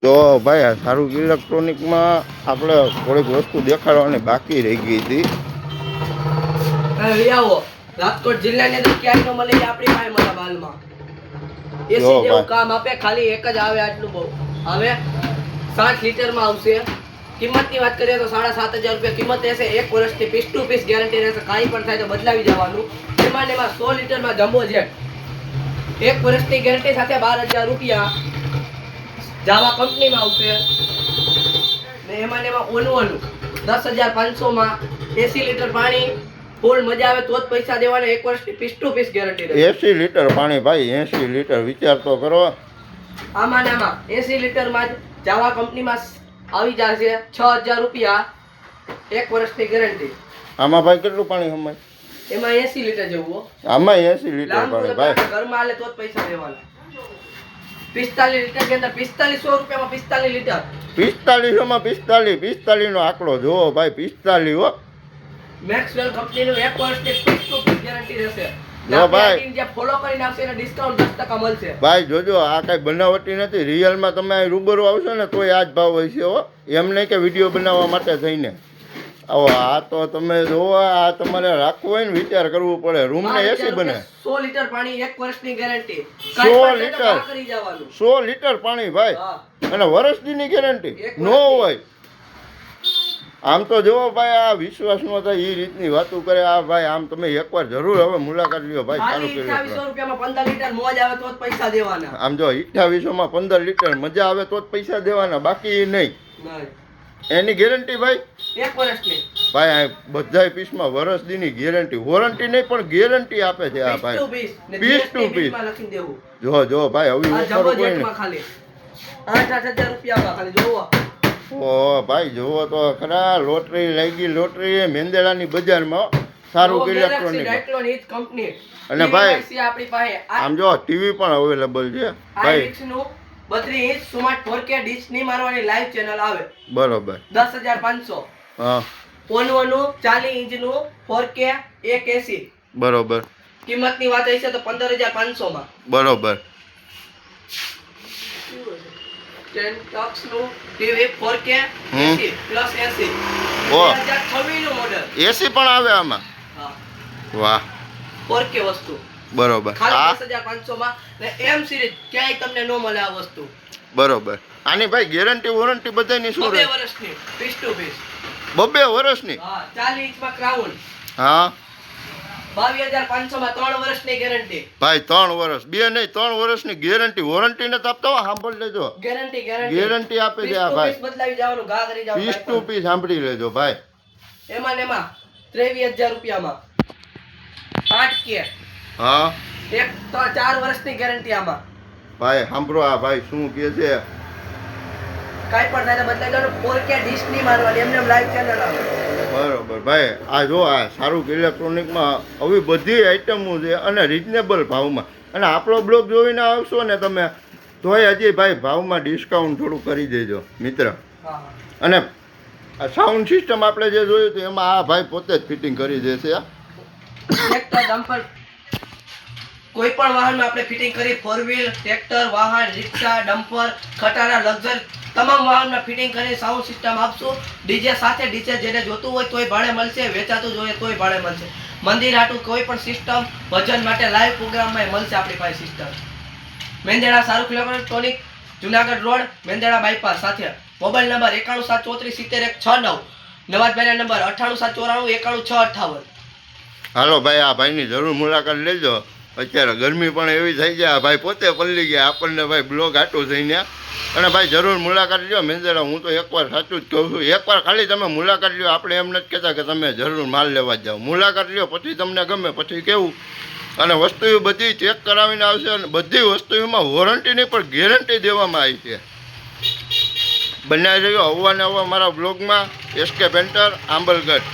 તો ભાઈ આ સારું ઇલેક્ટ્રોનિકમાં આપણે થોડીક વસ્તુ દેખાડવાની બાકી રહી ગઈ હતી. આવો રાજકોટ જિલ્લાની અંદર ક્યાંય ન મળે આપણી પાસે મળે માલમાં. એસી જેવું કામ આપે, ખાલી એક જ આવે આટલું બહુ. હવે 60 લીટરમાં આવશે. કિંમતની વાત કરીએ તો 7,500 રૂપિયા કિંમત રહેશે. 1 વર્ષની પીસ ટુ પીસ ગેરંટી રહેશે. કાંઈ પણ થાય તો બદલાવી જવાનું. એમાં 100 લીટરમાં જમ્બો જેટ 1 વર્ષની ગેરંટી સાથે 12,000 રૂપિયા જાવા કંપનીમાં આવશે. ને એમાં ઓલું 10,500 માં 80 લીટર પાણી ફૂલ મજા આવે તો જ પૈસા દેવાના. 1 વર્ષની પીસ ટુ પીસ ગેરંટી રહેશે. 80 લીટર પાણી ભાઈ, 80 લીટર વિચાર તો કરો. આમાં 80 લીટરમાં જ જાવા કંપનીમાં આવી જશે 6,000 રૂપિયા 1 વર્ષની ગેરંટી. આમાં ભાઈ કેટલું પાણી હમાય? એમાં 80 લીટર જેવું. આમાં 80 લીટર પાણી ભાઈ, ઘરમાં હાલે તો જ પૈસા દેવાના. 45 લીટર કે અંદર 4500 રૂપિયામાં 45 લીટર. 4500 માં 45 નો આંકડો જોવો ભાઈ, 45 હો. મેક્સવેલ કંપનીનું 1 વર્ષની ફિક્સ ટુ ફિક્સ ગેરંટી રહેશે. જો ભાઈ જે ફોલો કરી નાખશે એને ડિસ્કાઉન્ટ 10% મળશે. ભાઈ જોજો, આ કઈ બનાવટી નથી. રિયલમાં તમે રૂબરૂ આવશો ને તોય આ જ ભાવ હોય છે હો. એમ નહીં કે વિડીયો બનાવવા માટે થઈને આવો. આ તો તમે જોવો, આ તમારે રાખવું હોય ને વિચાર કરવું પડે. રૂમ ને એસી બને. 100 લીટર પાણી 1 વર્ષની ગેરંટી. 100 લીટર કરી જવાનું. 100 લીટર પાણી ભાઈ, અને વર્ષની ગેરંટી નો હોય. આમ તો જોવો ભાઈ, આ વિશ્વાસ નો થાય એ રીતની વાતો કરે આ ભાઈ. આમ તમે એકવાર જરૂર હવે મુલાકાત લ્યો ભાઈ. સારું કર્યું. 2800 રૂપિયામાં 15 લીટર મોજ આવે તો જ પૈસા દેવાના. આમ જો 2800 માં 15 લીટર મજા આવે તો જ પૈસા દેવાના, બાકી નહીં. એની ગેરંટી ભાઈ 1 વર્ષની ભાઈ. બધાય પીસમાં વર્ષ દીની ગેરંટી, વોરંટી નહીં પણ ગેરંટી આપે છે આ ભાઈ. પીસ ટુ પીસ જો ભાઈ. હવે ખાલી 8,000 રૂપિયા ખાલી જોવો. ઓ ભાઈ જોવો તો ખરા, લોટરી લાગી. લોટરી મેંદેડાની બજારમાં સારું ઇલેક્ટ્રોનિક કંપની. અને ભાઈ આપણી પાસે આમ જો ટીવી પણ અવેલેબલ છે ભાઈ. 32 ઇંચ સ્માર્ટ 4K ડિશ ની મારવાની લાઈવ ચેનલ આવે. બરોબર. 10,500. હા. ઓનવાનું 40 ઇંચનું 4K 180. બરોબર. કિંમતની વાત હશે તો 15,500 માં. બરોબર. 10 ટક્સનું ટીવી 4K 80 પ્લસ 80. ઓ 2026 નું મોડેલ. એસી પણ આવે આમાં? હા. વાહ. 4K વસ્તુ. બરોબર. ખાલી 10,500 માં. ને એમ સિરીઝ ક્યાંય તમને ન મળે આ વસ્તુ. બરોબર. આની ભાઈ ગેરંટી વોરંટી બધાની શું રહે? 2 વર્ષની પીસ ટુ પીસ. 2 વર્ષની? હા. 40 ઇંચમાં ક્રાઉન. હા. 22,500 માં 3 વર્ષની ગેરંટી. ભાઈ 3 વર્ષ, 2 નહીં 3 વર્ષની ગેરંટી. વોરંટી ને આપતા હો, સાંભળી લેજો. ગેરંટી આપે છે આ ભાઈ. બદલાવી જવાનું, ઘા કરી જવાનું. પીસ ટુ પીસ સાંભળી લેજો ભાઈ. એમાં 23,000 રૂપિયામાં 8K. હા. 4 વર્ષની ગેરંટી આમાં. ભાઈ સાંભળો આ ભાઈ શું કહે છે. કાઈ પણ થાય બદલાઈ જવાનું. 4K ડિશ ની મારવાની, એમને લાઈવ ચેનલ આવે. બરોબર ભાઈ. આ જો આ સારું ઇલેક્ટ્રોનિકમાં આવી બધી આઈટમો છે અને રિઝનેબલ ભાવમાં. અને આપણો બ્લોગ જોઈને આવશો ને તમે તોય હજી ભાઈ ભાવમાં ડિસ્કાઉન્ટ થોડું કરી દેજો મિત્ર. અને આ સાઉન્ડ સિસ્ટમ આપણે જે જોયું હતું એમાં આ ભાઈ પોતે જ ફિટિંગ કરી દેશે. ટ્રેક્ટર, ડમ્પર, કોઈ પણ વાહનમાં આપણે ફિટિંગ કરી. 4 વ્હીલ, ટ્રેક્ટર, વાહન, રિક્ષા, ડમ્પર, ખટારા, લક્ઝર તમામ વાહનમાં ફિટિંગ કરી સાઉન્ડ સિસ્ટમ આપશું. ડીજે સાથે. ડીજે જેને જોતું હોય તોય ભાડે મળશે, વેચાતું જોઈએ તોય ભાડે મળશે. મંદિર હાટું કોઈ પણ સિસ્ટમ, ભજન માટે લાઈવ પ્રોગ્રામમાં મળશે આપણી પાસે સિસ્ટમ. મેંદેડા સારું electronic, Junagadh road, Mendarda bypass સાથે. Mobile number 9174371669. નવાજભાઈના નંબર 9874919658. હાલો ભાઈ, આ ભાઈની જરૂર મુલાકાત લેજો. અત્યારે ગરમી પણ એવી થઈ જાય, ભાઈ પોતે પલળી ગયા આપણને ભાઈ બ્લોગ આટું થઈને. અને ભાઈ જરૂર મુલાકાત લ્યો મેંદેડા. હું તો એકવાર સાચું જ કહું છું, એકવાર ખાલી તમે મુલાકાત લ્યો. આપણે એમ નથી કહેતા કે તમે જરૂર માલ લેવા જ જાઓ. મુલાકાત લ્યો, પછી તમને ગમે પછી કેવું. અને વસ્તુ બધી ચેક કરાવીને આવશે. અને બધી વસ્તુમાં વોરંટીની પણ ગેરંટી દેવામાં આવી છે. બનાવી રહ્યો અવાને અવા મારા બ્લોગમાં. SK painter, આંબલગઢ.